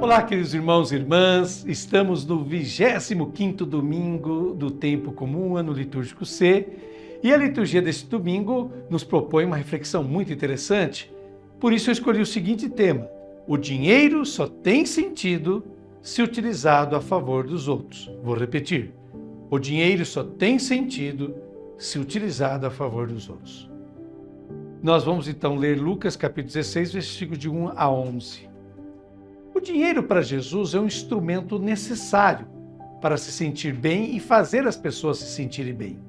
Olá, queridos irmãos e irmãs, estamos no 25º domingo do Tempo Comum, ano litúrgico C, e a liturgia deste domingo nos propõe uma reflexão muito interessante. Por isso eu escolhi o seguinte tema: o dinheiro só tem sentido se utilizado a favor dos outros. Vou repetir: o dinheiro só tem sentido se utilizado a favor dos outros. Nós vamos então ler Lucas capítulo 16, versículos de 1 a 11. O dinheiro para Jesus é um instrumento necessário para se sentir bem e fazer as pessoas se sentirem bem.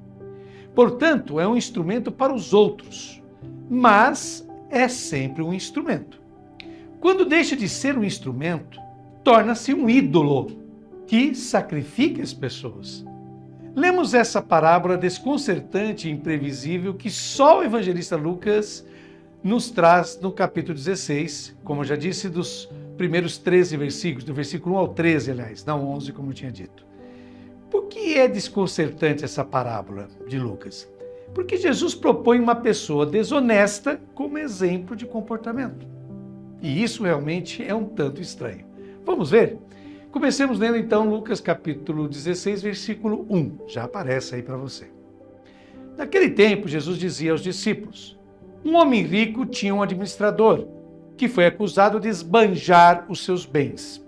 Portanto, é um instrumento para os outros, mas é sempre um instrumento. Quando deixa de ser um instrumento, torna-se um ídolo que sacrifica as pessoas. Lemos essa parábola desconcertante e imprevisível que só o evangelista Lucas nos traz no capítulo 16, como eu já disse, dos primeiros 13 versículos, do versículo 1 ao 13, aliás, não 11, como eu tinha dito. Por que é desconcertante essa parábola de Lucas? Porque Jesus propõe uma pessoa desonesta como exemplo de comportamento. E isso realmente é um tanto estranho. Vamos ver? Comecemos lendo então Lucas capítulo 16, versículo 1. Já aparece aí para você. Naquele tempo, Jesus dizia aos discípulos: um homem rico tinha um administrador que foi acusado de esbanjar os seus bens.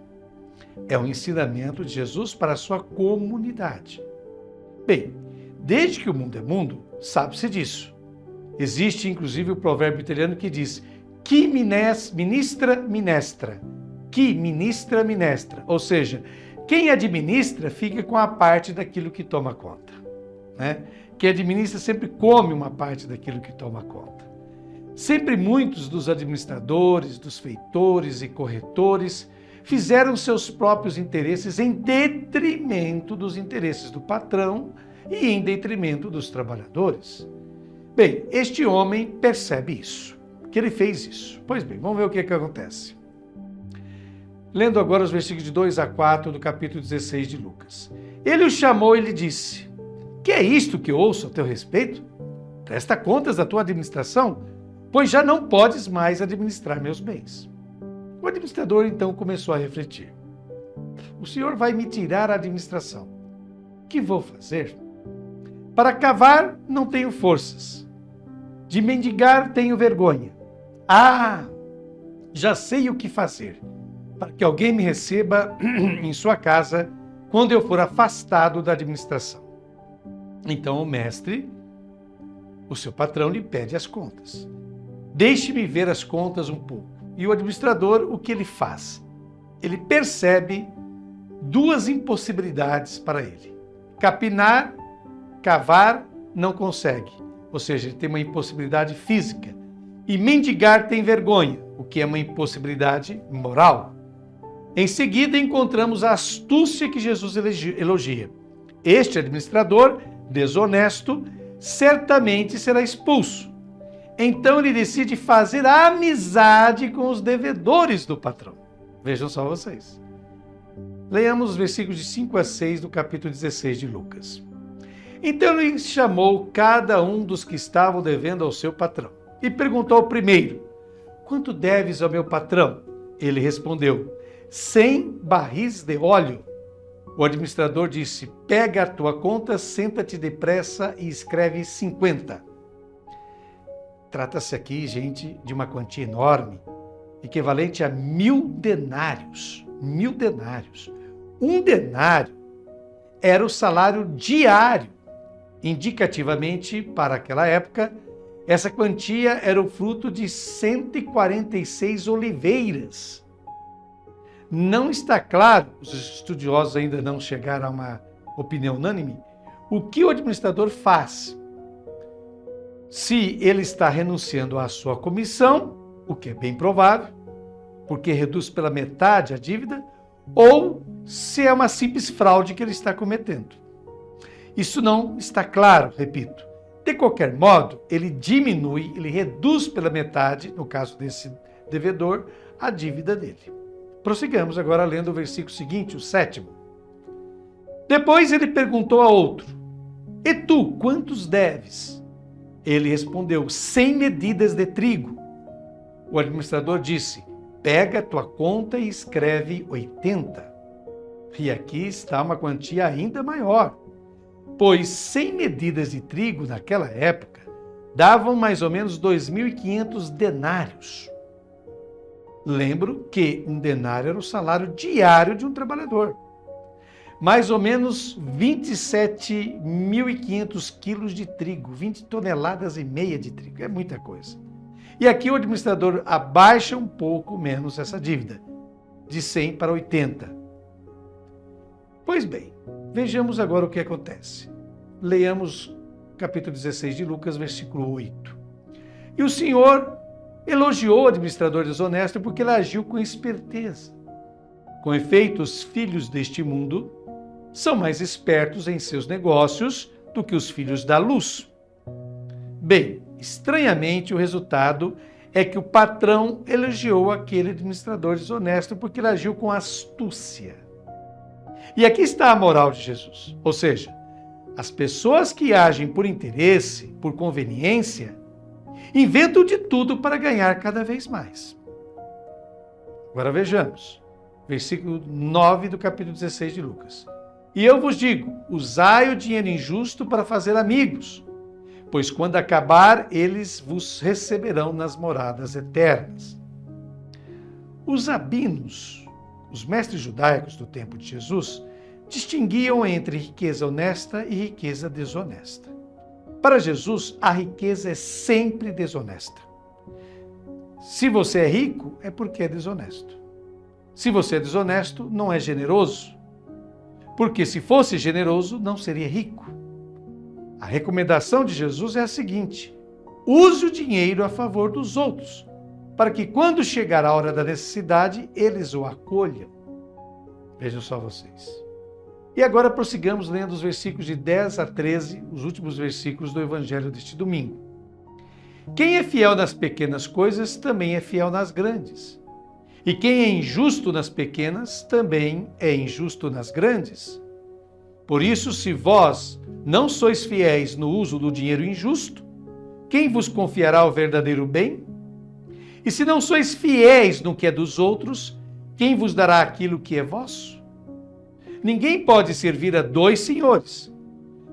É um ensinamento de Jesus para a sua comunidade. Bem, desde que o mundo é mundo, sabe-se disso. Existe inclusive o provérbio italiano que diz: qui ministra, minestra. Qui ministra, minestra. Ou seja, quem administra fica com a parte daquilo que toma conta, né? Quem administra sempre come uma parte daquilo que toma conta. Sempre muitos dos administradores, dos feitores e corretores fizeram seus próprios interesses em detrimento dos interesses do patrão e em detrimento dos trabalhadores. Bem, este homem percebe isso, que ele fez isso. Pois bem, vamos ver o que acontece. Lendo agora os versículos de 2 a 4 do capítulo 16 de Lucas. Ele o chamou e lhe disse: que é isto que ouço a teu respeito? Presta contas da tua administração, pois já não podes mais administrar meus bens. O administrador então começou a refletir: o senhor vai me tirar a administração. O que vou fazer? Para cavar não tenho forças. De mendigar tenho vergonha. Ah, já sei o que fazer, para que alguém me receba em sua casa quando eu for afastado da administração. Então o mestre, o seu patrão, lhe pede as contas. Deixe-me ver as contas um pouco. E o administrador, o que ele faz? Ele percebe duas impossibilidades para ele. Capinar, cavar, não consegue. Ou seja, ele tem uma impossibilidade física. E mendigar tem vergonha, o que é uma impossibilidade moral. Em seguida, encontramos a astúcia que Jesus elogia. Este administrador, desonesto, certamente será expulso. Então ele decide fazer amizade com os devedores do patrão. Vejam só vocês. Leiamos os versículos de 5 a 6 do capítulo 16 de Lucas. Então ele chamou cada um dos que estavam devendo ao seu patrão e perguntou ao primeiro: quanto deves ao meu patrão? Ele respondeu: 100 barris de óleo. O administrador disse: pega a tua conta, senta-te depressa e escreve 50. Trata-se aqui, gente, de uma quantia enorme, equivalente a 1000 denários. 1000 denários. Um denário era o salário diário. Indicativamente, para aquela época, essa quantia era o fruto de 146 oliveiras. Não está claro, os estudiosos ainda não chegaram a uma opinião unânime, o que o administrador faz. Se ele está renunciando à sua comissão, o que é bem provável, porque reduz pela metade a dívida, ou se é uma simples fraude que ele está cometendo. Isso não está claro, repito. De qualquer modo, ele diminui, ele reduz pela metade, no caso desse devedor, a dívida dele. Prossigamos agora lendo o versículo seguinte, o 7º. Depois ele perguntou a outro: e tu, quantos deves? Ele respondeu: 100 medidas de trigo. O administrador disse: pega tua conta e escreve 80. E aqui está uma quantia ainda maior, pois 100 medidas de trigo naquela época davam mais ou menos 2.500 denários. Lembro que um denário era o salário diário de um trabalhador. Mais ou menos 27.500 quilos de trigo, 20 toneladas e meia de trigo, é muita coisa. E aqui o administrador abaixa um pouco menos essa dívida, de 100 para 80. Pois bem, vejamos agora o que acontece. Leiamos capítulo 16 de Lucas, versículo 8. E o Senhor elogiou o administrador desonesto porque ele agiu com esperteza. Com efeito, os filhos deste mundo são mais espertos em seus negócios do que os filhos da luz. Bem, estranhamente, o resultado é que o patrão elogiou aquele administrador desonesto porque ele agiu com astúcia. E aqui está a moral de Jesus. Ou seja, as pessoas que agem por interesse, por conveniência, inventam de tudo para ganhar cada vez mais. Agora vejamos, versículo 9 do capítulo 16 de Lucas. E eu vos digo, usai o dinheiro injusto para fazer amigos, pois quando acabar, eles vos receberão nas moradas eternas. Os rabinos, os mestres judaicos do tempo de Jesus, distinguiam entre riqueza honesta e riqueza desonesta. Para Jesus, a riqueza é sempre desonesta. Se você é rico, é porque é desonesto. Se você é desonesto, não é generoso. Porque se fosse generoso, não seria rico. A recomendação de Jesus é a seguinte: use o dinheiro a favor dos outros, para que quando chegar a hora da necessidade, eles o acolham. Vejam só vocês. E agora prossigamos lendo os versículos de 10 a 13, os últimos versículos do Evangelho deste domingo. Quem é fiel nas pequenas coisas, também é fiel nas grandes. E quem é injusto nas pequenas, também é injusto nas grandes. Por isso, se vós não sois fiéis no uso do dinheiro injusto, quem vos confiará o verdadeiro bem? E se não sois fiéis no que é dos outros, quem vos dará aquilo que é vosso? Ninguém pode servir a dois senhores,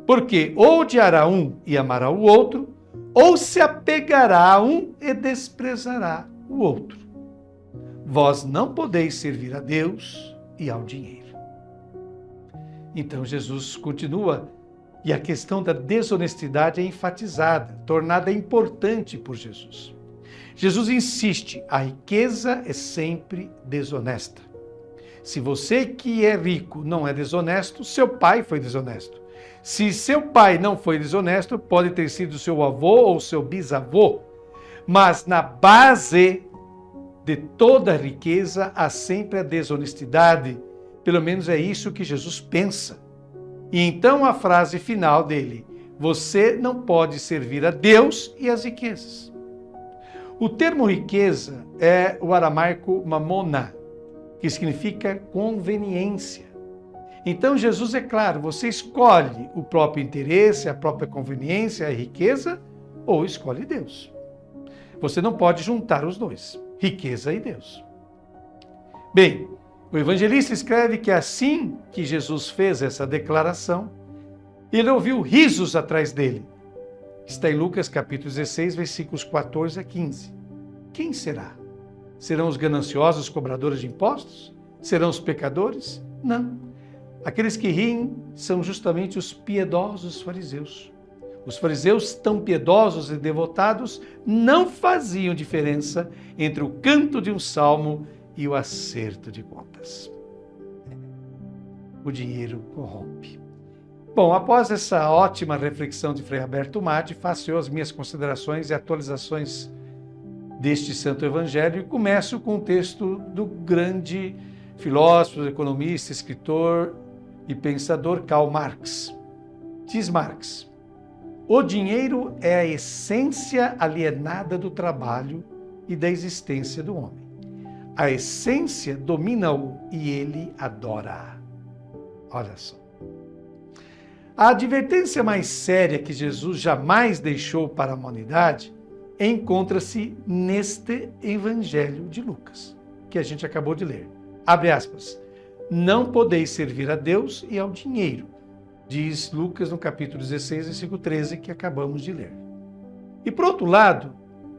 porque ou odiará um e amará o outro, ou se apegará a um e desprezará o outro. Vós não podeis servir a Deus e ao dinheiro. Então Jesus continua, e a questão da desonestidade é enfatizada, tornada importante por Jesus. Jesus insiste, a riqueza é sempre desonesta. Se você que é rico não é desonesto, seu pai foi desonesto. Se seu pai não foi desonesto, pode ter sido seu avô ou seu bisavô. Mas na base de toda riqueza há sempre a desonestidade. Pelo menos é isso que Jesus pensa. E então a frase final dele: você não pode servir a Deus e as riquezas. O termo riqueza é o aramaico mamona, que significa conveniência. Então Jesus é claro, você escolhe o próprio interesse, a própria conveniência, a riqueza, ou escolhe Deus. Você não pode juntar os dois, riqueza e Deus. Bem, o evangelista escreve que assim que Jesus fez essa declaração, ele ouviu risos atrás dele. Está em Lucas capítulo 16, versículos 14 a 15. Quem será? Serão os gananciosos cobradores de impostos? Serão os pecadores? Não. Aqueles que riem são justamente os piedosos fariseus. Os fariseus, tão piedosos e devotados, não faziam diferença entre o canto de um salmo e o acerto de contas. O dinheiro corrompe. Bom, após essa ótima reflexão de Frei Roberto Madi, faço eu as minhas considerações e atualizações deste Santo Evangelho e começo com o texto do grande filósofo, economista, escritor e pensador Karl Marx. Diz Marx: o dinheiro é a essência alienada do trabalho e da existência do homem. A essência domina-o e ele adora. Olha só. A advertência mais séria que Jesus jamais deixou para a humanidade encontra-se neste Evangelho de Lucas, que a gente acabou de ler. Abre aspas. Não podeis servir a Deus e ao dinheiro, diz Lucas no capítulo 16, versículo 13, que acabamos de ler. E por outro lado,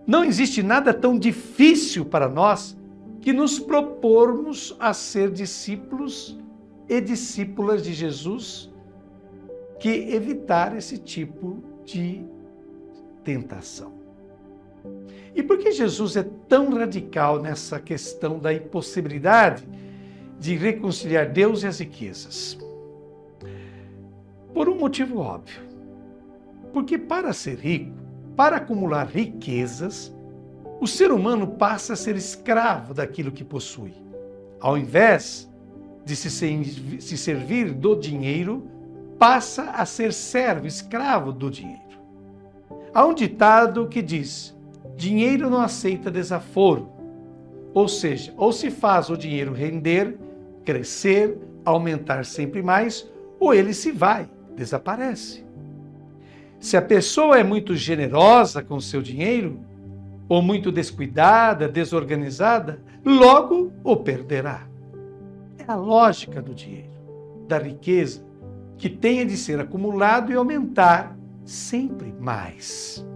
não existe nada tão difícil para nós que nos propormos a ser discípulos e discípulas de Jesus, que evitar esse tipo de tentação. E por que Jesus é tão radical nessa questão da impossibilidade de reconciliar Deus e as riquezas? Por um motivo óbvio. Porque para ser rico, para acumular riquezas, o ser humano passa a ser escravo daquilo que possui. Ao invés de se servir do dinheiro, passa a ser servo, escravo do dinheiro. Há um ditado que diz: dinheiro não aceita desaforo. Ou seja, ou se faz o dinheiro render, crescer, aumentar sempre mais, ou ele se vai, desaparece. Se a pessoa é muito generosa com o seu dinheiro, ou muito descuidada, desorganizada, logo o perderá. É a lógica do dinheiro, da riqueza, que tenha de ser acumulado e aumentar sempre mais.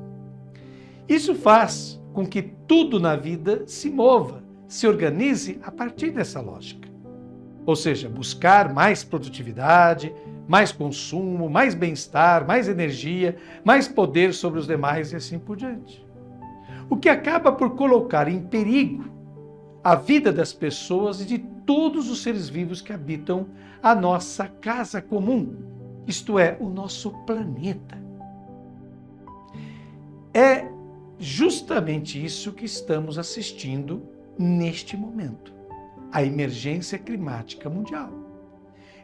Isso faz com que tudo na vida se mova, se organize a partir dessa lógica. Ou seja, buscar mais produtividade, mais consumo, mais bem-estar, mais energia, mais poder sobre os demais e assim por diante. O que acaba por colocar em perigo a vida das pessoas e de todos os seres vivos que habitam a nossa casa comum, isto é, o nosso planeta. É justamente isso que estamos assistindo neste momento, a emergência climática mundial.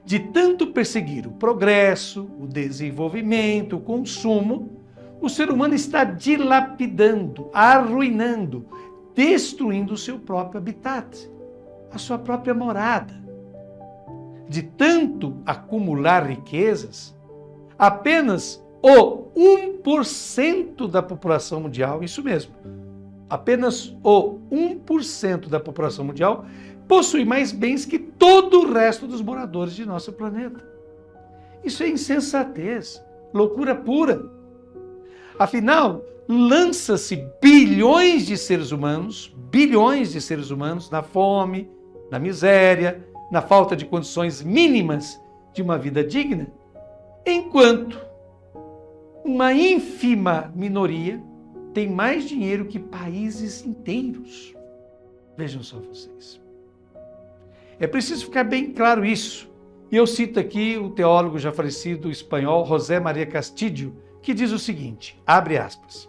De tanto perseguir o progresso, o desenvolvimento, o consumo, o ser humano está dilapidando, arruinando, destruindo o seu próprio habitat, a sua própria morada. De tanto acumular riquezas, apenas o 1% da população mundial, isso mesmo, apenas o 1% da população mundial possui mais bens que todo o resto dos moradores de nosso planeta. Isso é insensatez, loucura pura. Afinal, lança-se bilhões de seres humanos na fome, na miséria, na falta de condições mínimas de uma vida digna, enquanto uma ínfima minoria tem mais dinheiro que países inteiros. Vejam só vocês. É preciso ficar bem claro isso. E eu cito aqui o teólogo já falecido espanhol José María Castillo, que diz o seguinte, abre aspas,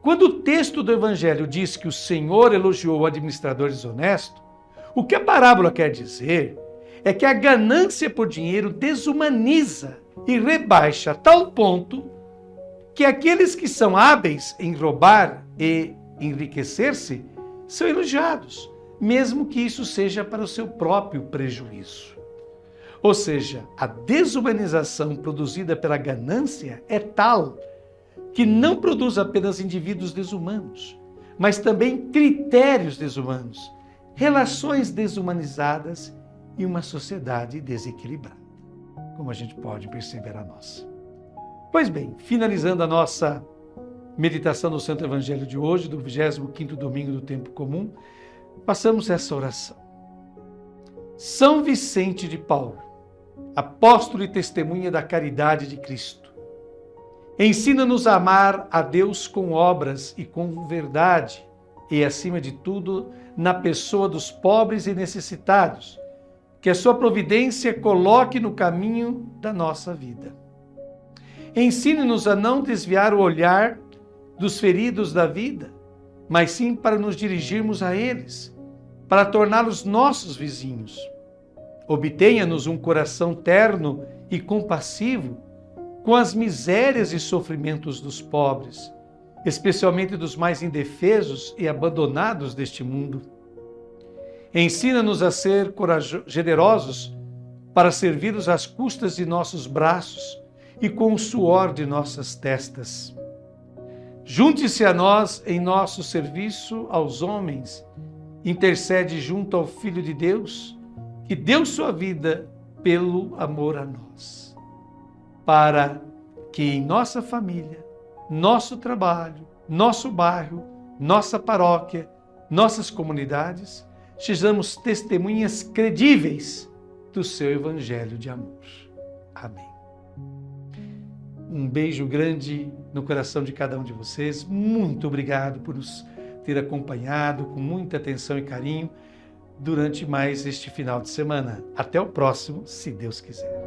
quando o texto do Evangelho diz que o Senhor elogiou o administrador desonesto, o que a parábola quer dizer é que a ganância por dinheiro desumaniza e rebaixa a tal ponto que aqueles que são hábeis em roubar e enriquecer-se são elogiados, mesmo que isso seja para o seu próprio prejuízo. Ou seja, a desumanização produzida pela ganância é tal que não produz apenas indivíduos desumanos, mas também critérios desumanos, relações desumanizadas e uma sociedade desequilibrada, como a gente pode perceber a nossa. Pois bem, finalizando a nossa meditação no Santo Evangelho de hoje, do 25º domingo do tempo comum, passamos essa oração. São Vicente de Paulo, apóstolo e testemunha da caridade de Cristo, ensina-nos a amar a Deus com obras e com verdade, e, acima de tudo, na pessoa dos pobres e necessitados, que a sua providência coloque no caminho da nossa vida. Ensine-nos a não desviar o olhar dos feridos da vida, mas sim para nos dirigirmos a eles, para torná-los nossos vizinhos. Obtenha-nos um coração terno e compassivo com as misérias e sofrimentos dos pobres, especialmente dos mais indefesos e abandonados deste mundo. Ensina-nos a ser generosos para servi-los às custas de nossos braços e com o suor de nossas testas. Junte-se a nós em nosso serviço aos homens, intercede junto ao Filho de Deus, que deu sua vida pelo amor a nós, para que em nossa família, nosso trabalho, nosso bairro, nossa paróquia, nossas comunidades, sejamos testemunhas credíveis do seu Evangelho de amor. Amém. Um beijo grande no coração de cada um de vocês. Muito obrigado por nos ter acompanhado com muita atenção e carinho durante mais este final de semana. Até o próximo, se Deus quiser.